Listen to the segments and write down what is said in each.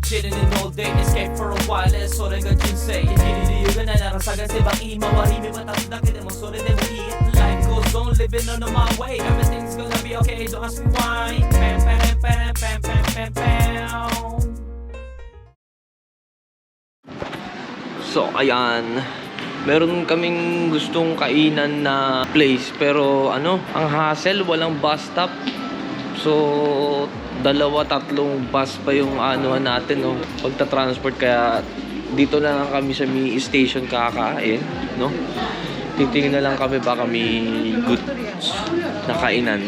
chilling in all day, escape for a while,それが人生生きる理由がないなら探せばいい周り見渡すだけでもそれでもいい Life goes on, living on my way, everything's gonna be okay, don't ask me why. Pam pam pam pam pam pam pam. So ayan, meron kaming gustong kainan na place pero ano, ang hassle, walang bus stop. So dalawa, tatlong bus pa yung anuhan natin, no, pagta-transport, kaya dito na lang kami sa mi station kakain, no. Titingin na lang kami baka may good na kainan,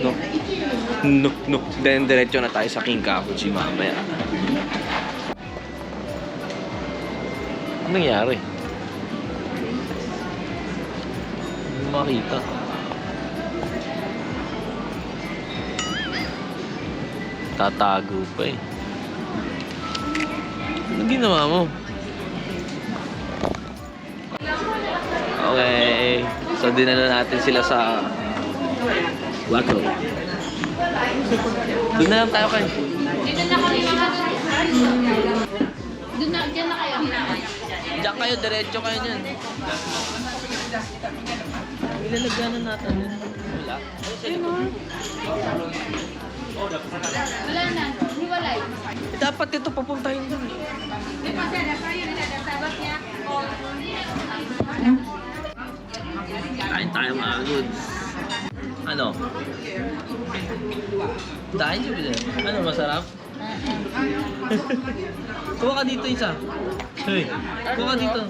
no. Then diretso na tayo sa King Kakuchi mamaya. Anong nangyari? Hindi makita. Tatago pa eh. Ano ginawa mo? Okay. So dinala natin sila sa Wako. Doon na lang tayo kayo. Dito na kami mga Diyan na kayo. Diyan kayo, diretso kayo niyan. Ilalagyanan natin. Wala. Wala na. Hiwalay. Dapat ito papuntahin doon. Di pa siya. Sabat niya. Kain tayo mga goods. Ano? Dahil siya bilhin. Ano, masarap? Kuha ka dito isa. Hey, kuha ka dito.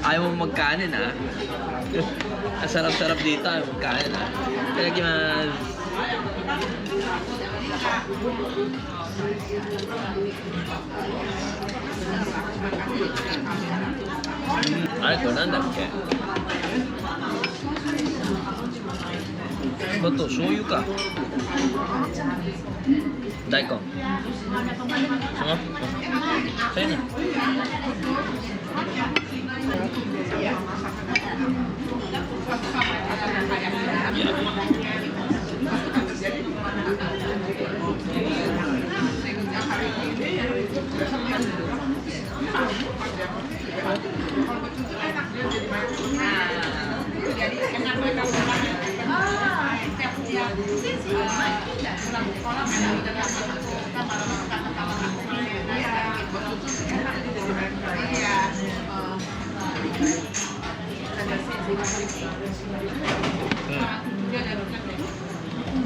Ayaw mong magkanin ha. Ang sarap-sarap dito, ayaw mong magkanin ha. Kaya itoなんだっけと醤油か大根それね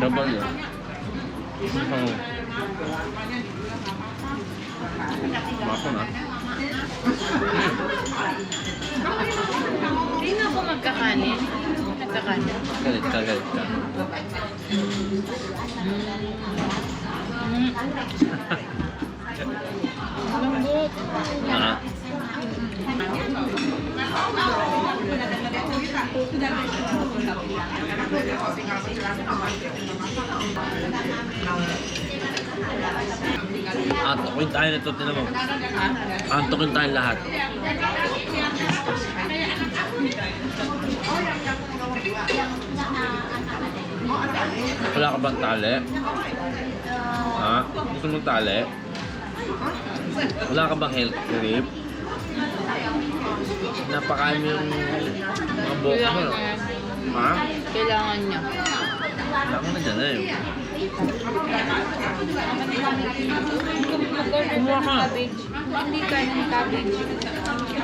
Double ya. Makan ah. Hindi na ako magkakanin. Nagkakanin. Galit ka. Lambot. Ah. Antokin tayo nito, tinan mo. Antokin tayo lahat. Wala ka bang tali? Ha? Gusto mong tali? Wala ka bang health grip? Napakain mo yung mga buhok mo. Ha? Kailangan niya. Wala ko na dyan eh. Kumuha ka. Cabbage. Hindi ka ng cabbage.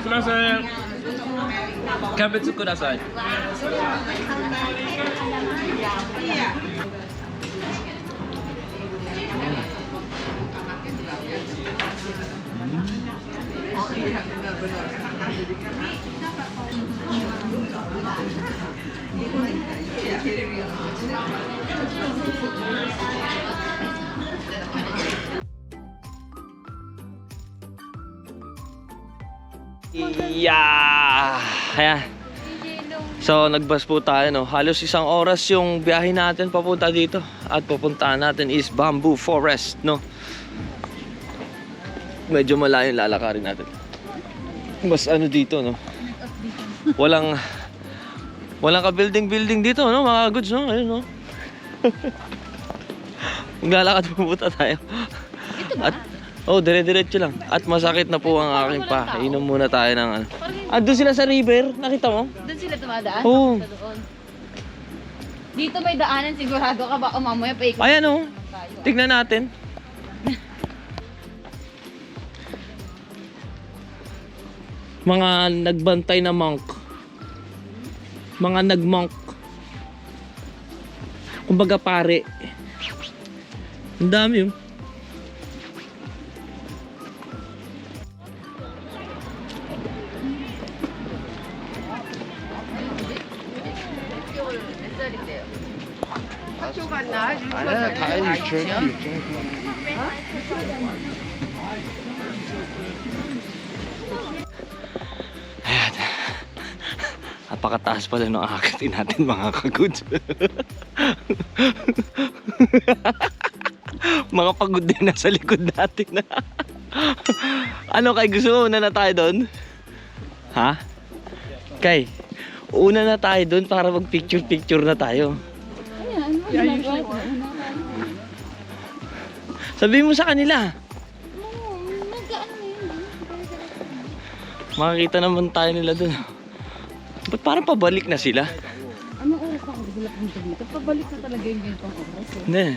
Kudasai. Cabbage kudasai. Yeah! Ayan. So, nagbus po tayo, no? Halos isang oras yung biyahe natin papunta dito. At pupuntahan natin is Bamboo Forest, no? Medyo malayo yung lalakarin natin. Mas ano dito, no? Walang ka-building dito, no? Mga goods, no? Ayun, no? Maglalakad pupunta tayo. At, dire-diretso lang. At masakit na po ang aking pa. Inom muna tayo ng ano. Doon sila sa river. Nakita mo? Doon sila tumadaan? Oo. Doon. Dito may daanan, sigurado ka ba? O mamaya paikot. Ayan oh. Tignan natin. Mga nagbantay na monk. Mga nagmonk. Kumbaga pare. Ang dami yun. Ayan. Napakataas pala ng akitin natin mga kagods. Mga pagod din nasa likod natin. Ano kay, gusto mo una na tayo doon? Ha? Kay, una na tayo doon para mag picture na tayo. Sabihin mo sa kanila. Makikita naman tayo nila doon. Ba't parang pabalik na sila? Anong oras ako gulat dito dito? Pabalik na talaga yung ganitong oras. Ne.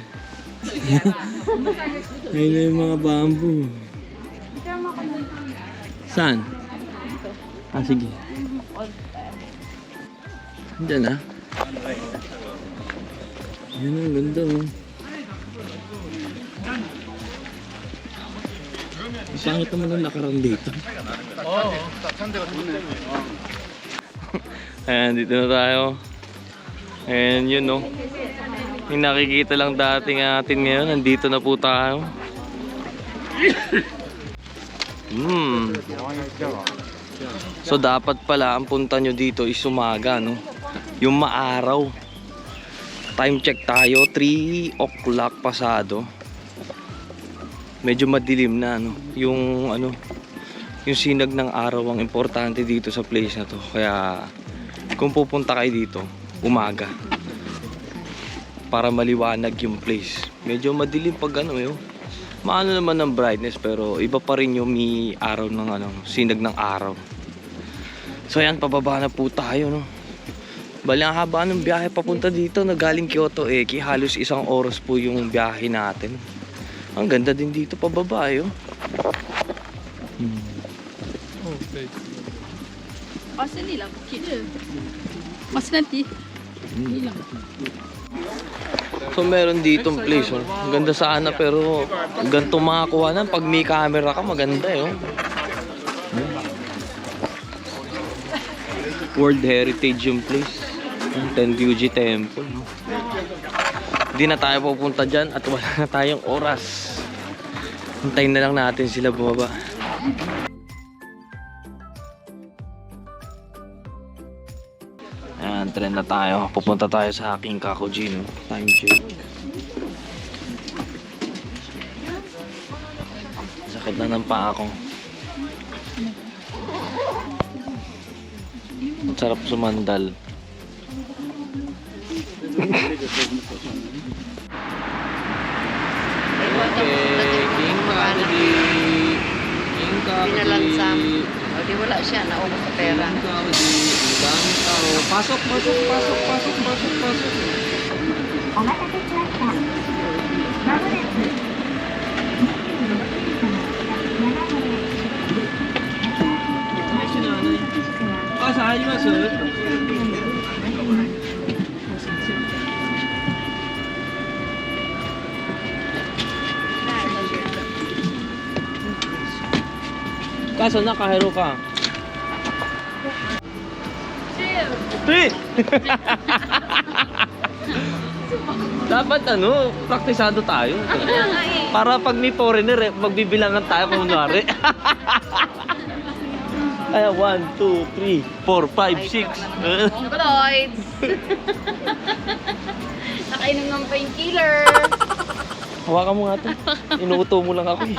Ayun na yung mga bamboo. Saan? Ah, sige. Diyan ah. Yan ang ganda oh. Pangit naman ang nakarang dito. Ayan, dito na tayo. Ayan yun no. Yung nakikita lang dating atin ngayon, nandito na po tayo. So dapat pala ang punta nyo dito is umaga no. Yung maaraw. Time check tayo, 3 o'clock pasado. Medyo madilim na no. Yung ano, yung sinag ng araw ang importante dito sa place na to. Kaya kung pupunta kayo dito, umaga. Para maliwanag yung place. Medyo madilim pag ano yun. Maano naman ng brightness pero iba pa rin yung may araw ng ano, sinag ng araw. So ayan, pababa na po tayo no. Bali ang haba ng biyahe papunta dito na galing Kyoto Eki. Halos 1 oras po yung biyahe natin. Ang ganda din dito pababa eh. Okay. Kasi nila, kilo. Mas nanti. So meron ditong place oh. Ang ganda sana pero ganito makakuha na pag may camera ka maganda eh oh. World Heritage yung place. Tenryuji Temple no? Hindi na tayo pupunta dyan at wala na tayong oras. Hintayin na lang natin sila bumaba. Ayan, trend na tayo. Pupunta tayo sa aking Kakuji no? Time check. Sakit na ng paa ko. Ang sarap sumandal. Okay, King Kakuji. King Kakuji. Pinalansam. O di wala siya, naubos sa pera. King Kakuji. Ang daming tao. Pasok. Saan yung masud? Kaso nakahiro ka. Chill! Dapat ano, praktisado tayo. Para pag may foreigner, magbibilangan tayo kung kunwari. Ay, 1, 2, 3, 4, 5, 6. Mongoloids! Nakainom ng painkiller. Hawakan mo nga ito. Inuuto mo lang ako eh.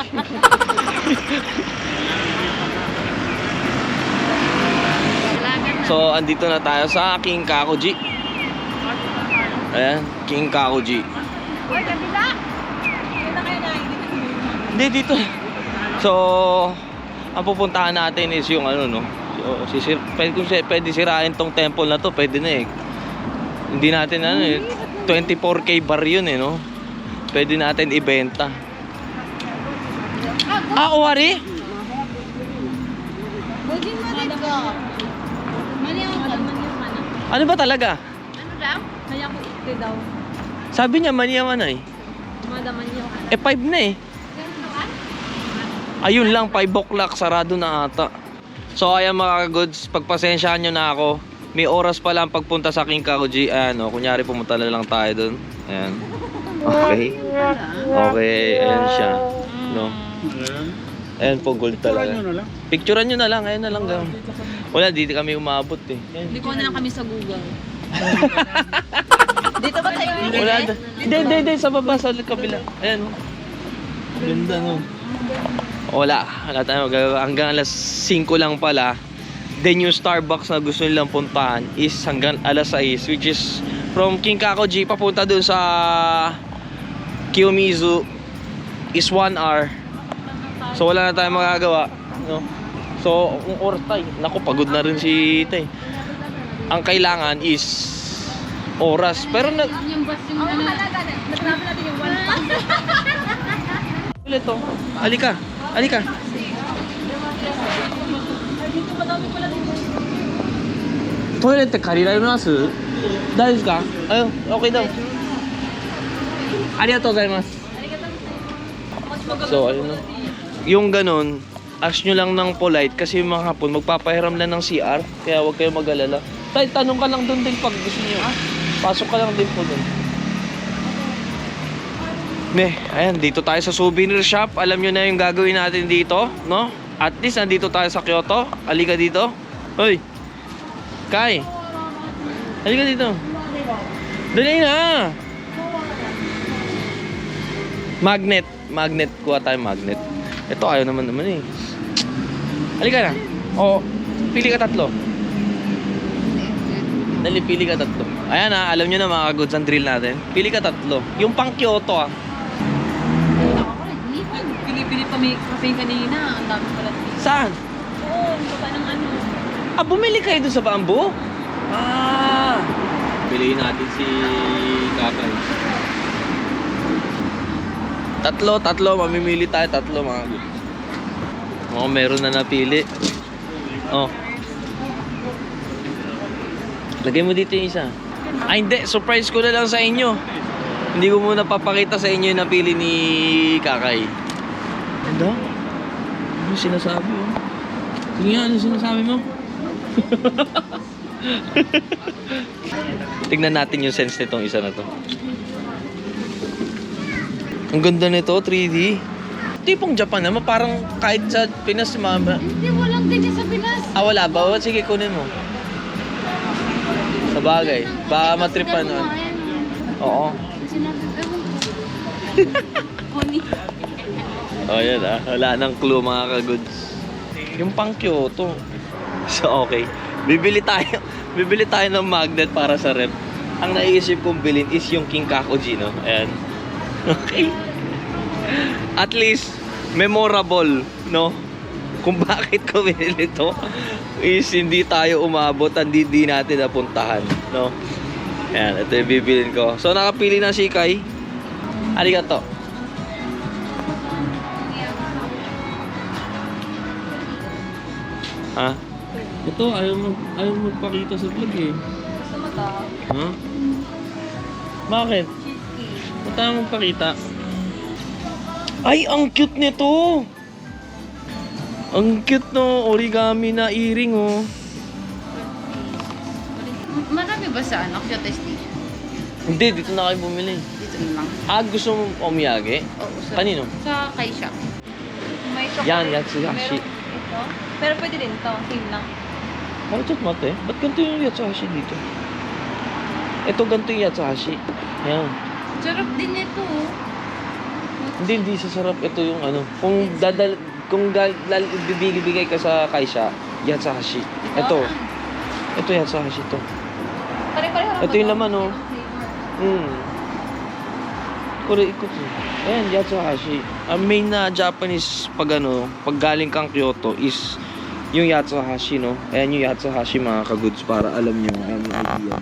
So, andito na tayo sa King Kakuji. Ayan, King Kakuji. Hindi, dito. So, ang pupuntahan natin is yung ano, no? So, kung pwede sirain tong temple na to, pwede na eh. Hindi natin ano eh. 24K bar yun eh, no? Pwede natin ibenta. Ah, Owari? Bujin mo rin ko. Maniyaman. Ano ba talaga? Ano lang? Maniyaman ito daw. Sabi niya, maniyaman ay. Madaman yung Eh, 5 na eh. Ayun lang, 5 o'clock, sarado na ata. So, ayan mga goods, pagpasensyahan nyo na ako. May oras pa lang pagpunta sa King Kakuji. Ayan, o, kunyari pumunta na lang tayo dun. Ayan. Okay. Okay, ayan siya. No? Ayan po, gold talaga. Picturean nyo na lang, ayan na lang. Wala, dito kami umabot eh. Hindi ko na lang kami sa Google. Dito ba tayo? Wala. Hindi, sa baba, sa kabila. Ayan. Ganda no. Wala tayong magagawa. Hanggang alas 5 lang pala. Then yung Starbucks na gusto nilang puntahan is hanggang alas 6, which is from King Kakuji papunta dun sa Kiyomizu is 1 hour. So wala na tayong magagawa, no? So kung oras tayo, naku, pagod na rin si Tay. Ang kailangan is oras. Pero Yung bus yung ano. Nagtravel natin yung one pass. ulit to. Halika. Halika. Toilet って借りられます？大丈夫ですか？Okay daw. ありがとうございます。So, ayun no. Yung ganun, ask nyo lang ng polite kasi yung mga hapon magpapahiram lang ng CR, kaya huwag kayo mag-alala. Tay, tanong ka lang dun din pag gusto nyo. Pasok ka lang din po dun. Ayan, dito tayo sa souvenir shop. Alam nyo na yung gagawin natin dito, no? At least nandito tayo sa Kyoto. Halika dito. Hoy! Kai! Halika dito. Dali na! Magnet. Kuha tayo magnet. Ito ayaw naman eh. Halika na. O, pili ka 3. Dali, pili ka 3. Ayan ha, alam nyo na mga goods ang drill natin. Pili ka 3. Yung pang Kyoto ah. Pili pa may cafe kanina. Ang dami pala. Saan? Oo, baba ng ano. Ah, bumili kayo dun sa bamboo? Ah! Piliin natin si Kakay. 3. Mamimili tayo 3 mga good. Oh, meron na napili. Oh. Lagay mo dito yung isa. Ay, hindi. Surprise ko na lang sa inyo. Hindi ko muna papakita sa inyo yung napili ni Kakay. Ano? Ano sinasabi mo? Sige nga, ano sinasabi mo? Tignan natin yung sense nitong isa na to. Ang ganda nito, 3D. Tipong Japan naman, parang kahit sa Pinas, mama. Hindi, walang ganyan sa Pinas. Ah, wala ba? Sige, kunin mo. Sa bagay. Baka matripan nun. Oo. Sinabi, ewan ko. Oni. Oh, yan ah. Wala nang clue mga ka-goods. Yung pang Kyoto. So, okay. Bibili tayo ng magnet para sa rep. Ang naiisip kong bilhin is yung King Kakuji, no? Ayan. Okay. At least, memorable, no? Kung bakit ko binili ito is hindi tayo umabot at hindi natin napuntahan, no? Ayan, ito yung bibilin ko. So, nakapili na si Kai. Arigato. Ha? Ito, ayaw magpakita sa vlog eh. Gusto mo to? Ha? Bakit? Ba't tayo magpakita? Ay, ang cute nito! Ang cute no, origami na earring oh. Marami ba sa ano? Kyoto Station? Hindi, dito na kayo bumili. Dito lang. Ah, gusto mo omiyage? Oo, sa... Kanino? Sa Kaisha. May Yan, Yatsuhashi. Ito. Pero pwede din to. Same lang. Ano ito mate? Ba't ganito yung Yatsuhashi dito? Ito ganito yung Yatsuhashi. Yan. Sarap din ito. Hindi sasarap. Ito yung ano. Kung bibigay ka sa Kaisha, Yatsuhashi. Ito. Ito Yatsuhashi to. Pare-pareho lang Ito yung laman oh. favorite ko to. Ayan, Yatsuhashi. Ang main na Japanese pag galing kang Kyoto is yung Yatsuhashi, no? Ayan yung Yatsuhashi mga ka-goods para alam nyo. Ayan yung idea.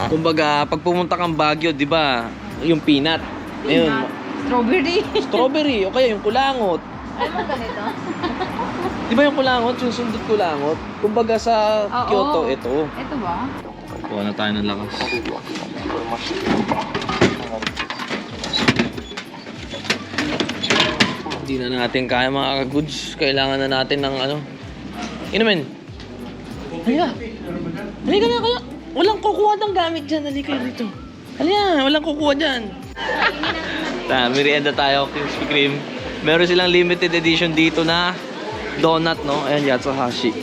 Kumbaga, pag pumunta kang Baguio, di ba? Yung peanut. Ayun. Strawberry. Strawberry. O kaya yung kulangot. Ano ba ganito? Di ba yung kulangot? Yung sundot kulangot? Kumbaga sa Oo. Kyoto, ito. Ito ba? Kuha na tayo ng lakas. Hindi na natin kaya mga ka-goods. Kailangan na natin ng inumin. Halika. Halika na kaya. Walang kukuha ng gamit dyan. Halika dito. Halika. Walang kukuha dyan. Merienda tayo. Krispy Kreme. Meron silang limited edition dito na donut, no? Ayan, Yatsuhashi.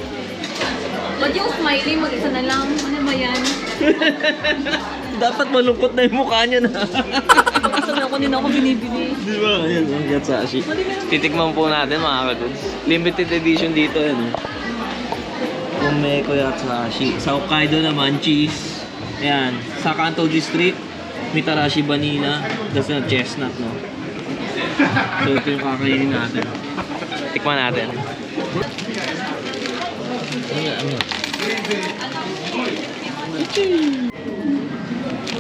Ba't yung smiley mag-isa na lang? Ano ba yan? Dapat malungkot na yung mukha niya na. Mag-isa na ako, hindi na ako binibili. Di ba? Ayan, ang Yatsuhashi. Titikman po natin mga kadudes. Limited edition dito, yan. Umeko Yatsuhashi. Sa Hokkaido naman, cheese. Ayan. Sa Kanto District, Mitarashi Vanilla. That's na chestnut, no? So, ito yung kakainin natin. Tikman natin.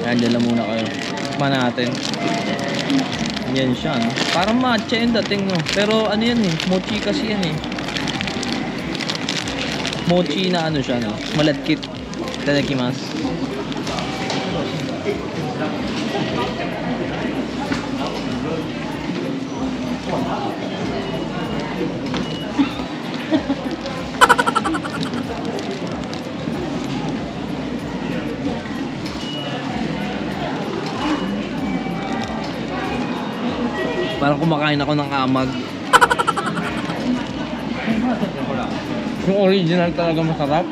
Ayan, dyan lang muna kayo. Tikman natin. Yan siya, no? Parang matcha yung dating, no? Pero ano yan eh, mochi kasi yan eh. Mochi na ano siya, no? Malagkit. Itadakimasu. Parang kumakain ako ng amag. Yung original talaga masarap.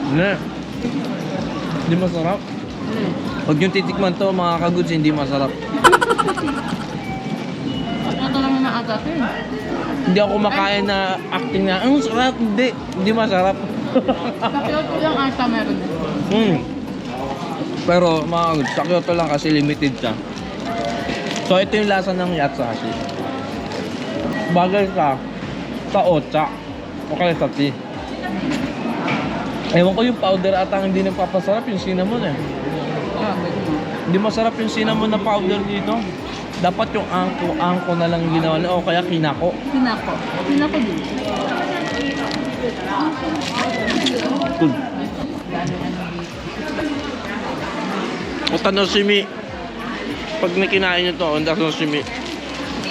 Hindi. Hindi masarap. Pag yung titikman to, mga ka-goods, hindi masarap. Ito lang na ata ito. Hindi ako kumakain na acting na, ang sarap. Hindi. Hindi masarap. Kyoto lang ata meron. Pero mga ka-goods, sa Kyoto lang kasi limited siya. So ito yung lasa ng Yatsuhashi. Bagay sa ocha o kaya sa tea. Ewan ko yung powder ata hindi nagpapasarap yung cinnamon eh. Hindi masarap yung cinnamon na powder dito. Dapat yung angko na lang ginawa o kaya kinako. Kinako din. O tanoshimi. Pag nakinain nyo to, ang tanoshimi.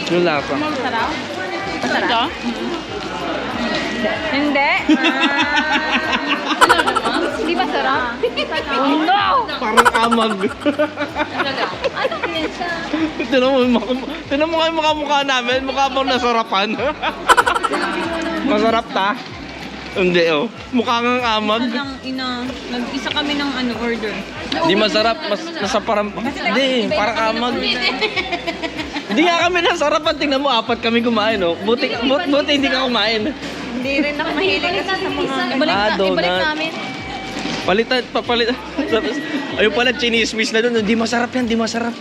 Yung lasa. Masarap? Masarap? Hindi. Hindi masarap? No! Parang amag. Ano yan siya? Tinan mo kayo mukha namin. Mukha bang nasarapan. Masarap ta? Hindi oh. Mukha kang amag. Nag-isa kami ng order. Hindi masarap. Nasa parang... Hindi, parang amag. Hindi nga kami nasarapan. Tingnan mo, 4 kami kumain oh. Buti hindi ka kumain. Hindi rin ako mahilig kasi sa mga... Ibalik namin. Papalitan. Ayun pala, chinismis na doon. Hindi masarap yan, hindi masarap.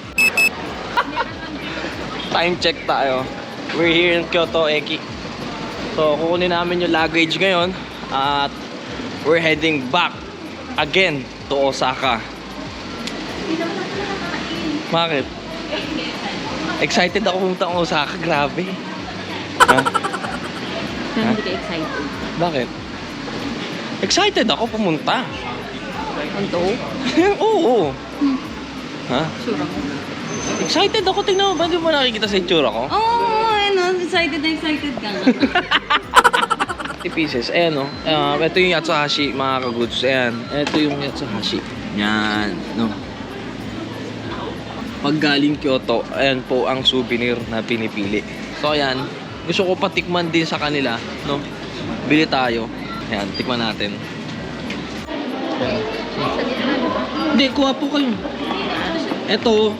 Time check tayo. We're here in Kyoto, Eki. So, kukunin namin yung luggage ngayon. At we're heading back again to Osaka. Bakit? Excited ako pumunta ng Osaka. Grabe. Ha? Hindi ka excited. Bakit? Excited ako pumunta. Anto? Oo. Ha? Sure ako. Excited ako. Tingnan mo ba? Di mo nakikita sa itsura ko? Oo, excited na excited ka nga. 50 pieces. Ayan o. Ito yung Yatsuhashi, mga ka-goods. Ayan. Ito yung Yatsuhashi. Yan. No. Pag galing Kyoto, ayan po ang souvenir na pinipili. So, ayan. Gusto ko patikman din sa kanila. No? Bili tayo. Ayan. Tikman natin. Ayan. Hindi, kuha po kayo. Ito,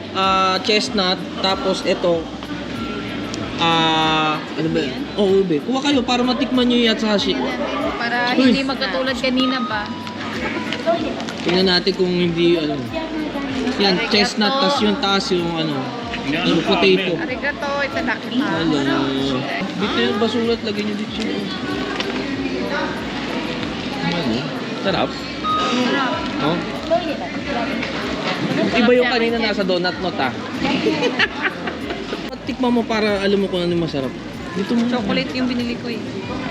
chestnut. Tapos ito, ano ba yan? Oo, ube. Kuha kayo para matikman nyo yung Yatsuhashi. Para hindi magkatulad kanina ba? Tingnan natin kung hindi, ano. Yan, chestnut, tas yung taas yung, potato. Arigato, itadakimasu. Hello. Dito yung basulat, lagyan nyo dito. Ano? Sarap. Oh. Iba yung kanina nasa donut not ah. Tikman mo para alam mo kung ano yung masarap. Dito mo. Chocolate yung binili ko eh.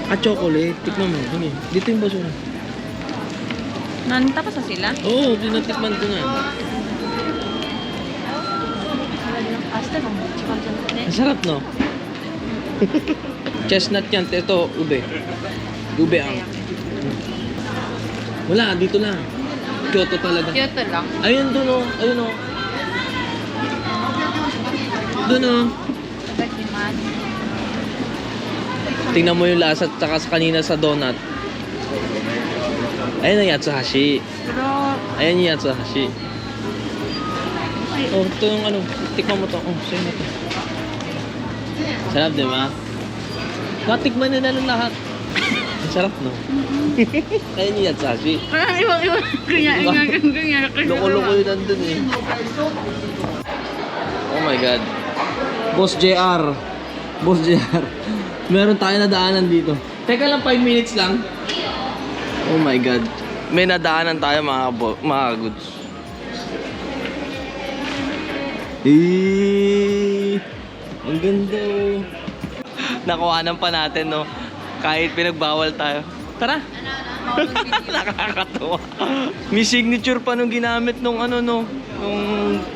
Ah, chocolate. Tikman mo. Ano? Dito yung basura. Nanta pa sa sila? Oo, tinatikman ko na. Ang sarap, no? Chestnut yan. Ito, ube. Ube ang. Wala, dito lang. Kyoto talaga. Kyoto lang. Ayun doon, oh. Ayun, oh. Doon, oh. Itadakimasu. Tingnan mo yung lasa tsaka sa kanina sa donut. Ayun ang yatsuhashi. Ayan yung yatsuhashi. Oh, ito yung ano. Tikman mo to. Oh, sa'yo na to. Sarap, di ba? Natikman na lang lahat. Ang sarap, no? Ayan yung yatsuhashi. Iwan. Ganyan. Loko-loko yun nandun eh. Oh my God. Boss JR. Boss JR. Meron tayo na daanan dito. Teka lang, 5 minutes lang. Oh my God. May nadaanan tayo mga goods. Ang ganda oh. Nakuhanan pa natin no. Kahit pinagbawal tayo. Tara. Nakakatawa. May signature pa nung ginamit nung nung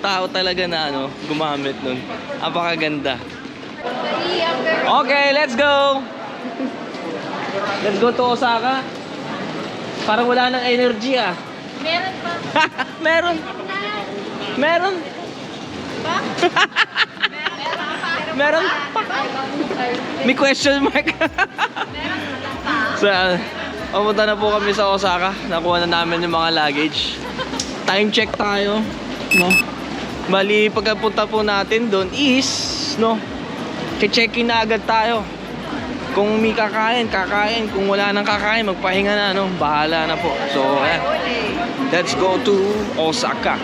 tao talaga na gumamit nun. Apakaganda. Okay, let's go. Let's go to Osaka. Parang wala nang energy ah. Meron pa. Meron. Meron. Meron pa. May question mark. So, papunta na po kami sa Osaka. Nakuha na namin yung mga luggage. Time check tayo, no? Bali, pagpunta po natin doon is, no? Check-in na agad tayo. Kung may kakain. Kung wala nang kakain, magpahinga na, no? Bahala na po. So, ayan. Let's go to Osaka.